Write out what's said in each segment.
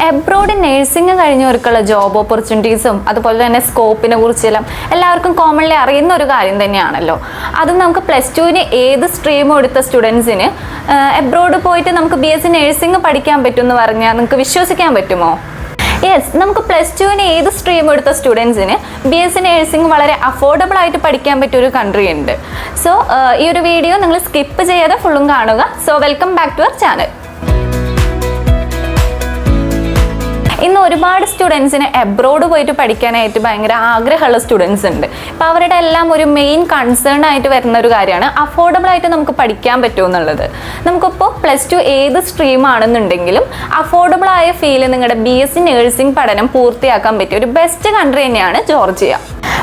Abroad nursing കഴിഞ്ഞവർക്കുള്ള job ഓപ്പർച്യൂണിറ്റീസും അതുപോലെ തന്നെ സ്കോപ്പിനെ കുറിച്ചെല്ലാം എല്ലാവർക്കും കോമൺലി അറിയുന്ന ഒരു കാര്യം തന്നെയാണല്ലോ. അത് നമുക്ക് +2 ഏത് സ്ട്രീമും എടുത്ത സ്റ്റുഡൻസിന് എബ്രോഡ് പോയിട്ട് നമുക്ക് BSc നഴ്സിംഗ് പഠിക്കാൻ പറ്റുമെന്ന് പറഞ്ഞാൽ നിങ്ങൾക്ക് വിശ്വസിക്കാൻ പറ്റുമോ? യെസ്, നമുക്ക് +2 ഏത് സ്ട്രീം എടുത്ത സ്റ്റുഡൻസിന് BSc നഴ്സിംഗ് വളരെ അഫോർഡബിൾ ആയിട്ട് പഠിക്കാൻ പറ്റിയ ഒരു കൺട്രി ഉണ്ട്. സോ ഈ ഒരു വീഡിയോ നിങ്ങൾ സ്കിപ്പ് ചെയ്യാതെ ഫുള്ളും കാണുക. So welcome back to our channel. ഇന്ന് ഒരുപാട് സ്റ്റുഡൻസിന് എബ്രോഡ് പോയിട്ട് പഠിക്കാനായിട്ട് ഭയങ്കര ആഗ്രഹമുള്ള സ്റ്റുഡൻസ് ഉണ്ട്. അപ്പോൾ അവരുടെ എല്ലാം ഒരു മെയിൻ കൺസേൺ ആയിട്ട് വരുന്ന ഒരു കാര്യമാണ് അഫോർഡബിൾ ആയിട്ട് നമുക്ക് പഠിക്കാൻ പറ്റുമോ എന്നുള്ളത്. നമുക്കിപ്പോൾ +2 ഏത് സ്ട്രീം ആണെന്നുണ്ടെങ്കിലും അഫോർഡബിൾ ആയ ഫീൽ നിങ്ങളുടെ BSc നഴ്സിംഗ് പഠനം പൂർത്തിയാക്കാൻ പറ്റിയ ഒരു ബെസ്റ്റ് കൺട്രി തന്നെയാണ് ജോർജിയ.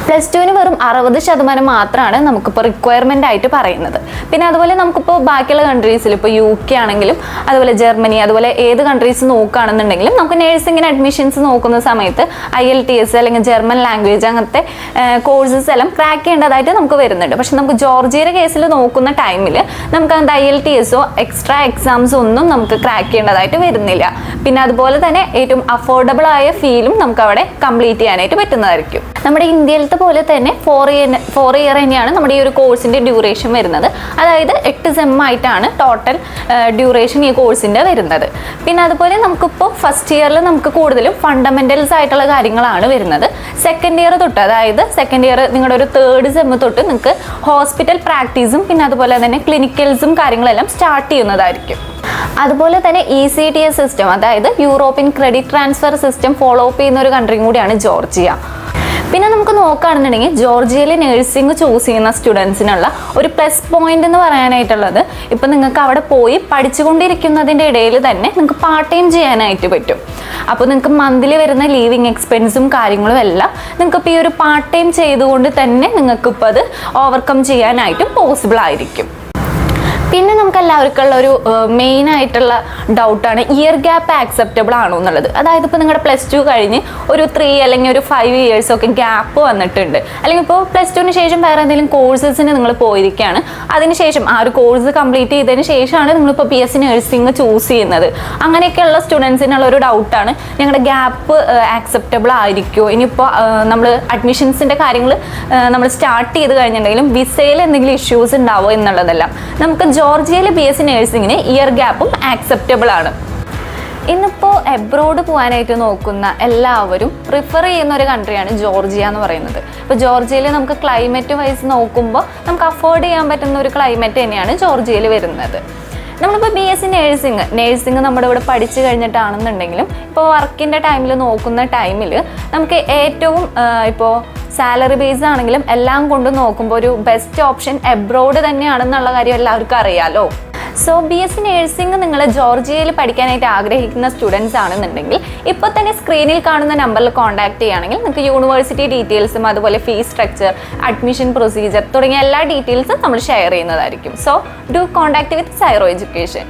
+2 വെറും 60% മാത്രമാണ് നമുക്കിപ്പോൾ റിക്വയർമെൻ്റ് ആയിട്ട് പറയുന്നത്. പിന്നെ അതുപോലെ നമുക്കിപ്പോൾ ബാക്കിയുള്ള കൺട്രീസിൽ ഇപ്പോൾ UK ആണെങ്കിലും അതുപോലെ ജർമ്മനി അതുപോലെ ഏത് കൺട്രീസ് നോക്കുകയാണെന്നുണ്ടെങ്കിലും നമുക്ക് നഴ്സിംഗിന് അഡ്മിഷൻസ് നോക്കുന്ന സമയത്ത് IELTS അല്ലെങ്കിൽ ജർമ്മൻ ലാംഗ്വേജ് അങ്ങനത്തെ കോഴ്സസ് എല്ലാം ക്രാക്ക് ചെയ്യേണ്ടതായിട്ട് നമുക്ക് വരുന്നുണ്ട്. പക്ഷെ നമുക്ക് ജോർജിയയുടെ കേസിൽ നോക്കുന്ന ടൈമിൽ നമുക്ക് അങ്ങനത്തെ IELTSO എക്സ്ട്രാ എക്സാംസോ ഒന്നും നമുക്ക് ക്രാക്ക് ചെയ്യേണ്ടതായിട്ട് വരുന്നില്ല. പിന്നെ അതുപോലെ തന്നെ ഏറ്റവും അഫോർഡബിൾ ആയ ഫീലും നമുക്ക് അവിടെ കംപ്ലീറ്റ് ചെയ്യാനായിട്ട് പറ്റുന്നതായിരിക്കും. നമ്മുടെ ഇന്ത്യയിലത്തെ പോലെ തന്നെ 4 ഇയർ തന്നെയാണ് നമ്മുടെ ഈ ഒരു കോഴ്സിൻ്റെ ഡ്യൂറേഷൻ വരുന്നത്. അതായത് 8 സെം ആയിട്ടാണ് ടോട്ടൽ ഡ്യൂറേഷൻ ഈ കോഴ്സിൻ്റെ വരുന്നത്. പിന്നെ അതുപോലെ നമുക്കിപ്പോൾ ഫസ്റ്റ് ഇയറിൽ നമുക്ക് കൂടുതലും ഫണ്ടമെൻ്റൽസ് ആയിട്ടുള്ള കാര്യങ്ങളാണ് വരുന്നത്. സെക്കൻഡ് ഇയർ തൊട്ട്, അതായത് സെക്കൻഡ് ഇയർ നിങ്ങളുടെ ഒരു 3rd സെം തൊട്ട് നിങ്ങൾക്ക് ഹോസ്പിറ്റൽ പ്രാക്ടീസും പിന്നെ അതുപോലെ തന്നെ ക്ലിനിക്കൽസും കാര്യങ്ങളെല്ലാം സ്റ്റാർട്ട് ചെയ്യുന്നതായിരിക്കും. അതുപോലെ തന്നെ ECTS സിസ്റ്റം, അതായത് European credit transfer system follow up ചെയ്യുന്ന ഒരു കൺട്രിയും കൂടിയാണ് ജോർജിയ. പിന്നെ നമുക്ക് നോക്കുകയാണെന്നുണ്ടെങ്കിൽ ജോർജിയയിൽ നഴ്സിംഗ് ചൂസ് ചെയ്യുന്ന സ്റ്റുഡൻസിനുള്ള ഒരു പ്ലസ് പോയിന്റ് എന്ന് പറയാനായിട്ടുള്ളത്, ഇപ്പം നിങ്ങൾക്ക് അവിടെ പോയി പഠിച്ചുകൊണ്ടിരിക്കുന്നതിൻ്റെ ഇടയിൽ തന്നെ നിങ്ങൾക്ക് പാർട്ട് ടൈം ചെയ്യാനായിട്ട് പറ്റും. അപ്പോൾ നിങ്ങൾക്ക് മന്ത്ലി വരുന്ന ലീവിങ് എക്സ്പെൻസും കാര്യങ്ങളും എല്ലാം നിങ്ങൾക്കിപ്പോൾ ഈ ഒരു പാർട്ട് ടൈം ചെയ്തുകൊണ്ട് തന്നെ നിങ്ങൾക്കിപ്പോൾ അത് ഓവർകം ചെയ്യാനായിട്ടും പോസിബിൾ ആയിരിക്കും. പിന്നെ നമുക്ക് എല്ലാവർക്കുള്ള ഒരു മെയിൻ ആയിട്ടുള്ള ഡൗട്ടാണ് ഇയർ ഗ്യാപ്പ് ആക്സെപ്റ്റബിൾ ആണോ എന്നുള്ളത്. അതായത് ഇപ്പോൾ നിങ്ങളുടെ +2 കഴിഞ്ഞ് ഒരു 3 അല്ലെങ്കിൽ ഒരു 5 ഇയേഴ്സ് ഒക്കെ ഗ്യാപ്പ് വന്നിട്ടുണ്ട്, അല്ലെങ്കിൽ ഇപ്പോൾ +2 ശേഷം വേറെ എന്തെങ്കിലും കോഴ്സസിന് നിങ്ങൾ പോയിരിക്കുകയാണ്, അതിനുശേഷം ആ ഒരു കോഴ്സ് കംപ്ലീറ്റ് ചെയ്തതിന് ശേഷമാണ് നിങ്ങളിപ്പോൾ BSc നഴ്സിംഗ് ചൂസ് ചെയ്യുന്നത്. അങ്ങനെയൊക്കെയുള്ള സ്റ്റുഡൻസിനുള്ള ഒരു ഡൗട്ടാണ്, ഞങ്ങളുടെ ഗ്യാപ്പ് ആക്സെപ്റ്റബിൾ ആയിരിക്കുമോ, ഇനിയിപ്പോൾ നമ്മൾ അഡ്മിഷൻസിൻ്റെ കാര്യങ്ങൾ നമ്മൾ സ്റ്റാർട്ട് ചെയ്ത് കഴിഞ്ഞിട്ടുണ്ടെങ്കിലും വിസയിൽ എന്തെങ്കിലും ഇഷ്യൂസ് ഉണ്ടാവോ എന്നുള്ളതെല്ലാം. നമുക്ക് ജോർജിയയിൽ BSc നഴ്സിംഗിന് ഇയർ ഗ്യാപ്പും ആക്സെപ്റ്റബിൾ ആണ്. ഇന്നിപ്പോൾ എബ്രോഡ് പോകാനായിട്ട് നോക്കുന്ന എല്ലാവരും പ്രിഫർ ചെയ്യുന്ന ഒരു കൺട്രിയാണ് ജോർജിയ എന്ന് പറയുന്നത്. ഇപ്പോൾ ജോർജിയയിൽ നമുക്ക് ക്ലൈമറ്റ് വൈസ് നോക്കുമ്പോൾ നമുക്ക് അഫോർഡ് ചെയ്യാൻ പറ്റുന്ന ഒരു ക്ലൈമറ്റ് തന്നെയാണ് ജോർജിയയിൽ വരുന്നത്. നമ്മളിപ്പോൾ BSc നഴ്സിംഗ് നമ്മുടെ ഇവിടെ പഠിച്ചു കഴിഞ്ഞിട്ടാണെന്നുണ്ടെങ്കിലും ഇപ്പോൾ വർക്കിൻ്റെ ടൈമിൽ നോക്കുന്ന ടൈമിൽ നമുക്ക് ഏറ്റവും ഇപ്പോൾ സാലറി ബേസ് ആണെങ്കിലും എല്ലാം കൊണ്ട് നോക്കുമ്പോൾ ഒരു ബെസ്റ്റ് ഓപ്ഷൻ എബ്രോഡ് തന്നെയാണെന്നുള്ള കാര്യം എല്ലാവർക്കും അറിയാലോ. സോ BSc നഴ്സിംഗ് നിങ്ങൾ ജോർജിയയിൽ പഠിക്കാനായിട്ട് ആഗ്രഹിക്കുന്ന സ്റ്റുഡൻസ് ആണെന്നുണ്ടെങ്കിൽ ഇപ്പോൾ തന്നെ സ്ക്രീനിൽ കാണുന്ന നമ്പറിൽ കോൺടാക്ട് ചെയ്യുകയാണെങ്കിൽ നിങ്ങൾക്ക് യൂണിവേഴ്സിറ്റി ഡീറ്റെയിൽസും അതുപോലെ ഫീസ് സ്ട്രക്ചർ, അഡ്മിഷൻ പ്രൊസീജിയർ തുടങ്ങിയ എല്ലാ ഡീറ്റെയിൽസും നമ്മൾ ഷെയർ ചെയ്യുന്നതായിരിക്കും. So do contact with Zyro education.